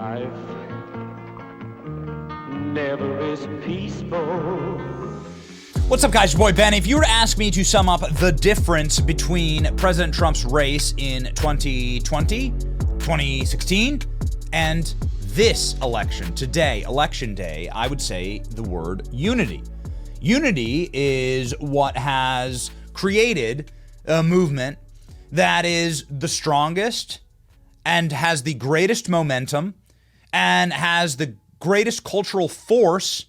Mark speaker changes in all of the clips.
Speaker 1: Life never is peaceful.
Speaker 2: What's up, guys? Your boy Ben. If you were to ask me to sum up the difference between President Trump's race in 2020, 2016, and this election, today, election day, I would say the word unity. Unity is what has created a movement that is the strongest and has the greatest momentum and has the greatest cultural force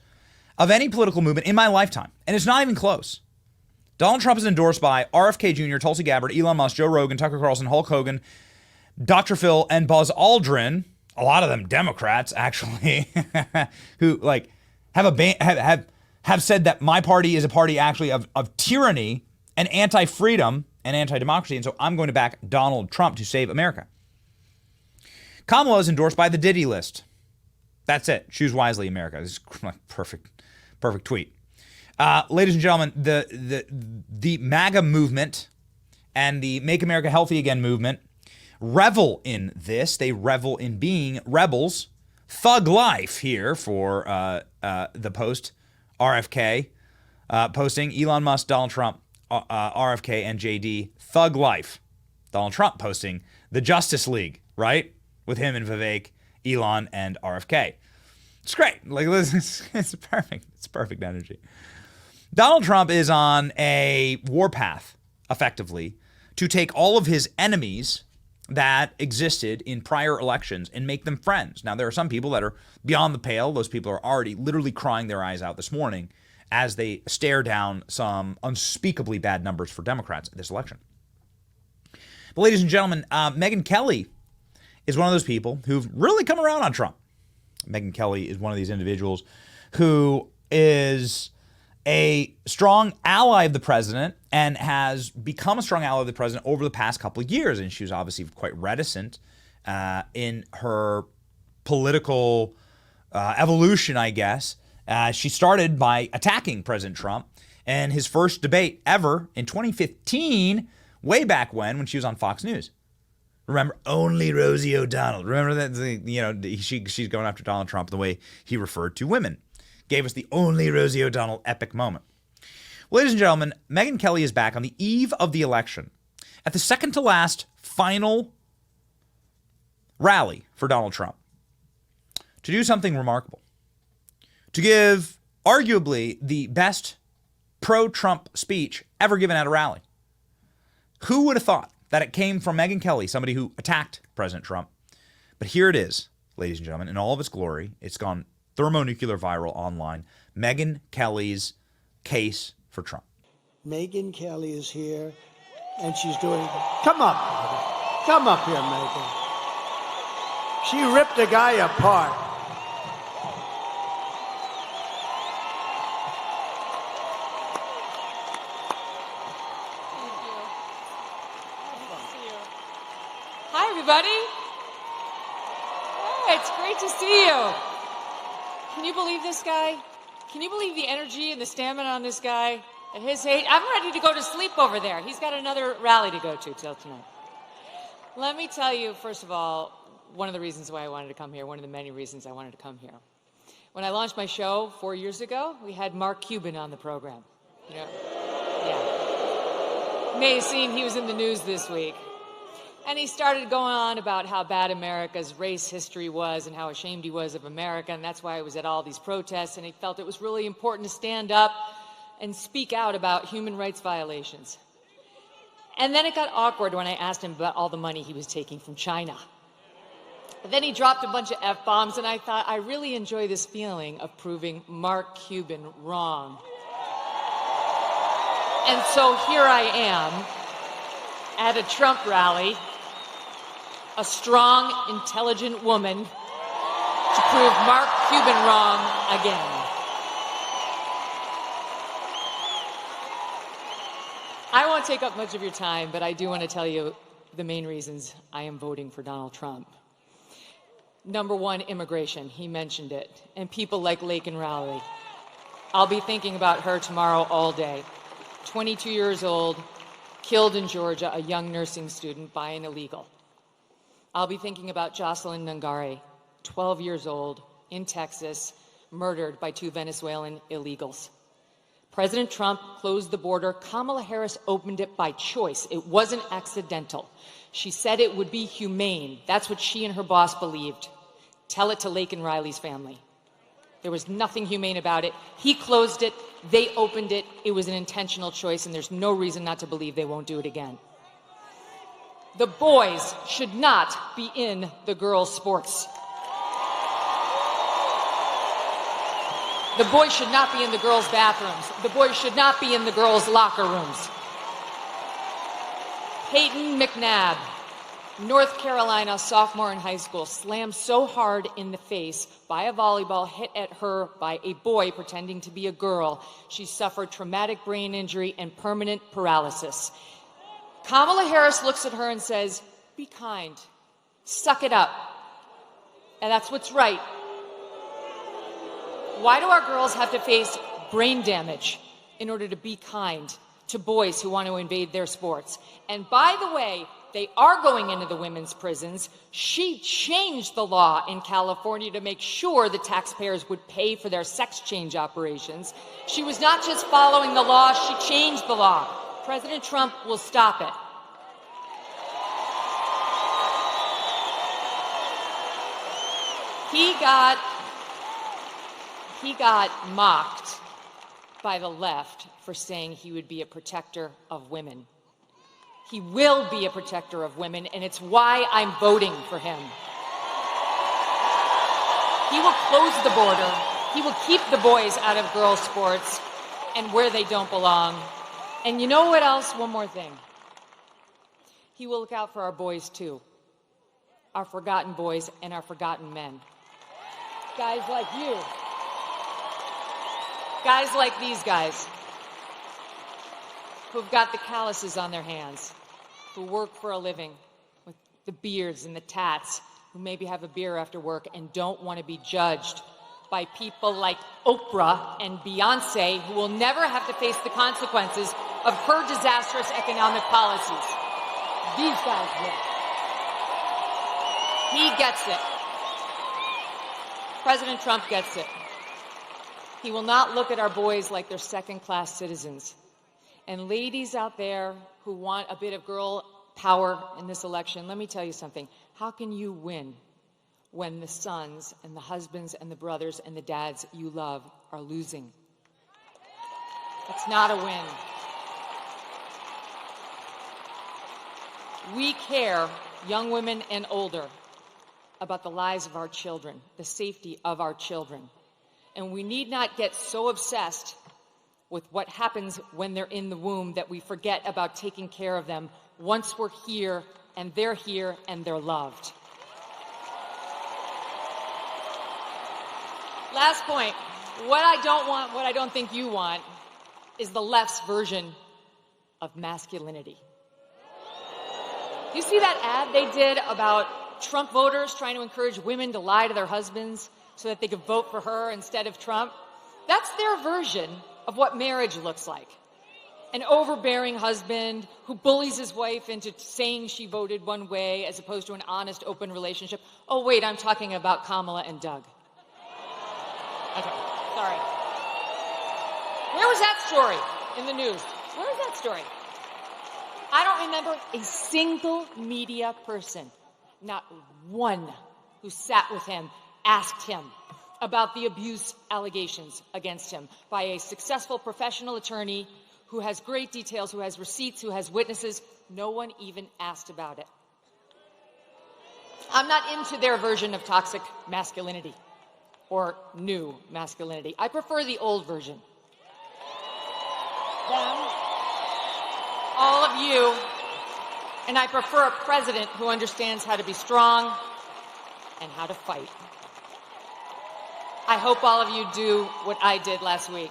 Speaker 2: of any political movement in my lifetime. And it's not even close. Donald Trump is endorsed by RFK Jr., Tulsi Gabbard, Elon Musk, Joe Rogan, Tucker Carlson, Hulk Hogan, Dr. Phil, and Buzz Aldrin. A lot of them Democrats, actually, who like have said that my party is a party actually of tyranny and anti-freedom and anti-democracy. And so I'm going to back Donald Trump to save America. Kamala is endorsed by the Diddy list. That's it. Choose wisely, America. This is perfect tweet. Ladies and gentlemen, the MAGA movement and the Make America Healthy Again movement revel in this. They revel in being rebels. Thug life here for the post RFK posting. Elon Musk, Donald Trump, RFK, and JD. Thug life. Donald Trump posting the Justice League, right? With him and Vivek, Elon, and RFK. It's great. Like, it's perfect. It's perfect energy. Donald Trump is on a warpath, effectively, to take all of his enemies that existed in prior elections and make them friends. Now, there are some people that are beyond the pale. Those people are already literally crying their eyes out this morning as they stare down some unspeakably bad numbers for Democrats in this election. But ladies and gentlemen, Megyn Kelly is one of those people who've really come around on Trump. Megyn Kelly is one of these individuals who is a strong ally of the president and has become a strong ally of the president over the past couple of years. And she was obviously quite reticent in her political evolution, I guess. She started by attacking President Trump, and his first debate ever in 2015, way back when she was on Fox News. Remember, only Rosie O'Donnell. Remember that, she's going after Donald Trump the way he referred to women. Gave us the only Rosie O'Donnell epic moment. Well, ladies and gentlemen, Megyn Kelly is back on the eve of the election at the second to last final rally for Donald Trump to do something remarkable. To give arguably the best pro-Trump speech ever given at a rally. Who would have thought that it came from Megyn Kelly, somebody who attacked President Trump? But here it is, ladies and gentlemen, in all of its glory. It's gone thermonuclear viral online. Megyn Kelly's case for Trump.
Speaker 3: Megyn Kelly is here, and she's doing... Come up. Come up here, Megyn. She ripped a guy apart.
Speaker 4: Hi, everybody. Hey, it's great to see you. Can you believe this guy? Can you believe the energy and the stamina on this guy? At his age, I'm ready to go to sleep over there. He's got another rally to go to till tonight. Let me tell you, first of all, one of the reasons why I wanted to come here, one of the many reasons I wanted to come here. When I launched my show 4 years ago, we had Mark Cuban on the program. Yeah. You may have seen he was in the news this week. And he started going on about how bad America's race history was and how ashamed he was of America, and that's why he was at all these protests, and he felt it was really important to stand up and speak out about human rights violations. And then it got awkward when I asked him about all the money he was taking from China. But then he dropped a bunch of F-bombs, and I thought, I really enjoy this feeling of proving Mark Cuban wrong. And so here I am at a Trump rally, a strong, intelligent woman to prove Mark Cuban wrong again. I won't take up much of your time, but I do want to tell you the main reasons I am voting for Donald Trump. Number one, immigration. He mentioned it. And people like Laken Rowley. I'll be thinking about her tomorrow all day. 22 years old, killed in Georgia, a young nursing student by an illegal. I'll be thinking about Jocelyn Nungari, 12 years old, in Texas, murdered by 2 Venezuelan illegals. President Trump closed the border. Kamala Harris opened it by choice. It wasn't accidental. She said it would be humane. That's what she and her boss believed. Tell it to Lake and Riley's family. There was nothing humane about it. He closed it. They opened it. It was an intentional choice, and there's no reason not to believe they won't do it again. The boys should not be in the girls' sports. The boys should not be in the girls' bathrooms. The boys should not be in the girls' locker rooms. Peyton McNabb, North Carolina sophomore in high school, slammed so hard in the face by a volleyball hit at her by a boy pretending to be a girl, she suffered traumatic brain injury and permanent paralysis. Kamala Harris looks at her and says, "Be kind. Suck it up." And that's what's right. Why do our girls have to face brain damage in order to be kind to boys who want to invade their sports? And by the way, they are going into the women's prisons. She changed the law in California to make sure the taxpayers would pay for their sex change operations. She was not just following the law, she changed the law. President Trump will stop it. He got mocked by the left for saying he would be a protector of women. He will be a protector of women, and it's why I'm voting for him. He will close the border. He will keep the boys out of girls' sports and where they don't belong. And you know what else? One more thing. He will look out for our boys, too. Our forgotten boys and our forgotten men. Guys like you. Guys like these guys who've got the calluses on their hands, who work for a living with the beards and the tats, who maybe have a beer after work and don't want to be judged by people like Oprah and Beyonce, who will never have to face the consequences of her disastrous economic policies. These guys will. He gets it. President Trump gets it. He will not look at our boys like they're second-class citizens. And ladies out there who want a bit of girl power in this election, let me tell you something. How can you win when the sons and the husbands and the brothers and the dads you love are losing? It's not a win. We care, young women and older, about the lives of our children, the safety of our children. And we need not get so obsessed with what happens when they're in the womb that we forget about taking care of them once we're here and they're loved. Last point. What I don't want, what I don't think you want, is the left's version of masculinity. You see that ad they did about Trump voters trying to encourage women to lie to their husbands so that they could vote for her instead of Trump? That's their version of what marriage looks like. An overbearing husband who bullies his wife into saying she voted one way as opposed to an honest, open relationship. Oh, wait, I'm talking about Kamala and Doug. Okay, sorry. Where was that story in the news? Where was that story? I don't remember a single media person, not one, who sat with him, asked him about the abuse allegations against him by a successful professional attorney who has great details, who has receipts, who has witnesses. No one even asked about it. I'm not into their version of toxic masculinity or new masculinity. I prefer the old version. Them, all of you, and I prefer a president who understands how to be strong and how to fight. I hope all of you do what I did last week.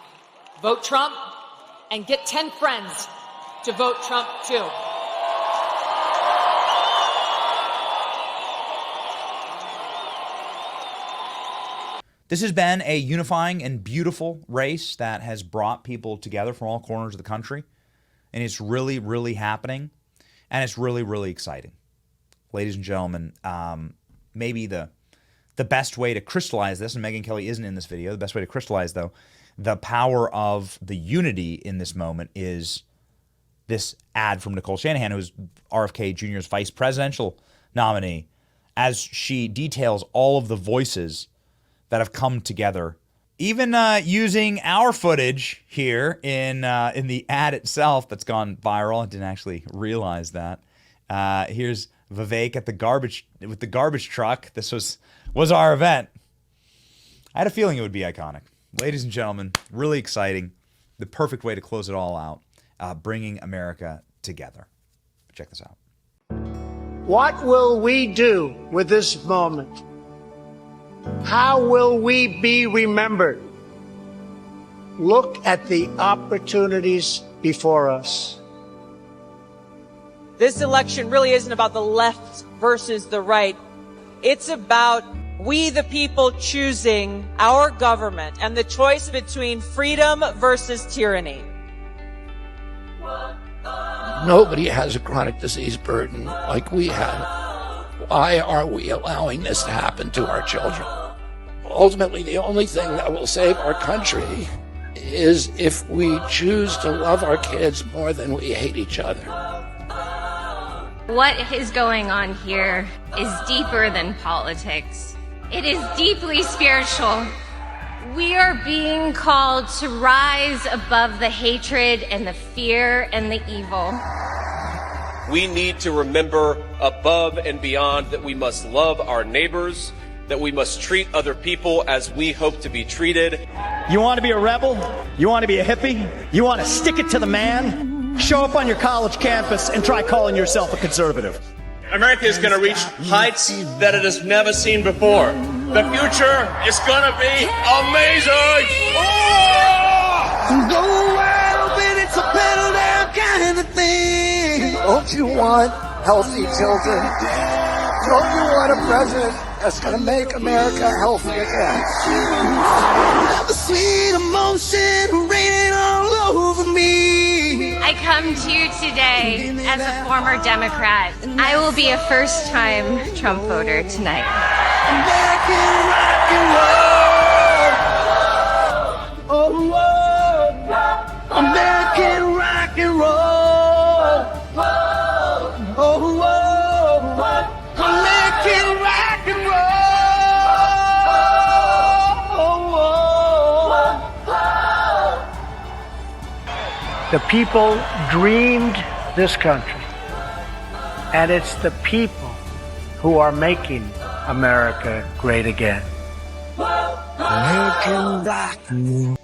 Speaker 4: Vote Trump and get 10 friends to vote Trump too.
Speaker 2: This has been a unifying and beautiful race that has brought people together from all corners of the country. And it's really, really happening. And it's really, really exciting. Ladies and gentlemen, maybe the the best way to crystallize this, and Megyn Kelly isn't in this video, the best way to crystallize, though, the power of the unity in this moment is this ad from Nicole Shanahan, who's RFK Jr.'s vice presidential nominee, as she details all of the voices that have come together, even using our footage here in the ad itself that's gone viral. I didn't actually realize that. Here's Vivek at the garbage truck. This was our event. I had a feeling it would be iconic. Ladies and gentlemen, really exciting. The perfect way to close it all out, bringing America together. Check this out.
Speaker 3: What will we do with this moment? How will we be remembered? Look at the opportunities before us.
Speaker 5: This election really isn't about the left versus the right. It's about we, the people, choosing our government and the choice between freedom versus tyranny.
Speaker 6: Nobody has a chronic disease burden like we have. Why are we allowing this to happen to our children? Ultimately, the only thing that will save our country is if we choose to love our kids more than we hate each other.
Speaker 7: What is going on here is deeper than politics. It is deeply spiritual. We are being called to rise above the hatred and the fear and the evil.
Speaker 8: We need to remember above and beyond that we must love our neighbors, that we must treat other people as we hope to be treated.
Speaker 9: You want to be a rebel? You want to be a hippie? You want to stick it to the man? Show up on your college campus and try calling yourself a conservative.
Speaker 10: America is going to reach heights that it has never seen before. The future is going to be amazing!
Speaker 11: Go wide open, it's a pedal down kind of thing. Don't you want healthy children? Don't you want a president that's going to make America healthy again? The sweet emotion raining all over me.
Speaker 7: I come to you today as a former Democrat. I will be a first-time Trump voter tonight.
Speaker 11: American rock and roll. Oh, whoa. American rock and roll. Oh, whoa. American rock and roll.
Speaker 3: The people dreamed this country, and it's the people who are making America great again.
Speaker 11: American rock and roll.